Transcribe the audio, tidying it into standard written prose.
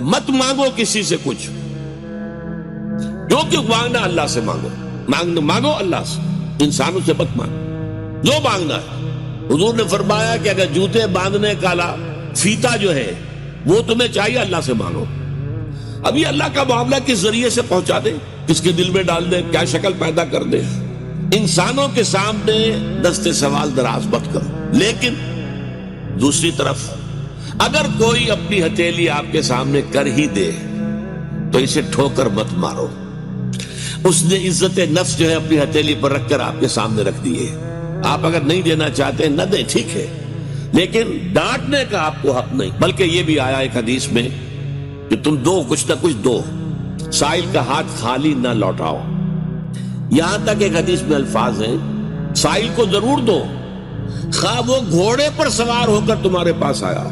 مت مانگو کسی سے کچھ، جو کہ مانگنا اللہ سے مانگو، مانگو اللہ سے، انسانوں سے مت مانگو جو مانگنا ہے۔ حضور نے فرمایا کہ اگر جوتے باندھنے کا فیتا جو ہے وہ تمہیں چاہیے، اللہ سے مانگو۔ ابھی اللہ کا معاملہ کس ذریعے سے پہنچا دے، کس کے دل میں ڈال دے، کیا شکل پیدا کر دے، انسانوں کے سامنے دست سوال دراز مت کرو۔ لیکن دوسری طرف اگر کوئی اپنی ہتھیلی آپ کے سامنے کر ہی دے تو اسے ٹھوکر مت مارو۔ اس نے عزت نفس جو ہے اپنی ہتھیلی پر رکھ کر آپ کے سامنے رکھ دی ہے۔ آپ اگر نہیں دینا چاہتے نہ دیں، ٹھیک ہے، لیکن ڈانٹنے کا آپ کو حق نہیں۔ بلکہ یہ بھی آیا ایک حدیث میں کہ تم دو، کچھ نہ کچھ دو، سائل کا ہاتھ خالی نہ لوٹاؤ۔ یہاں تک ایک حدیث میں الفاظ ہیں سائل کو ضرور دو، خواہ وہ گھوڑے پر سوار ہو کر تمہارے پاس آیا۔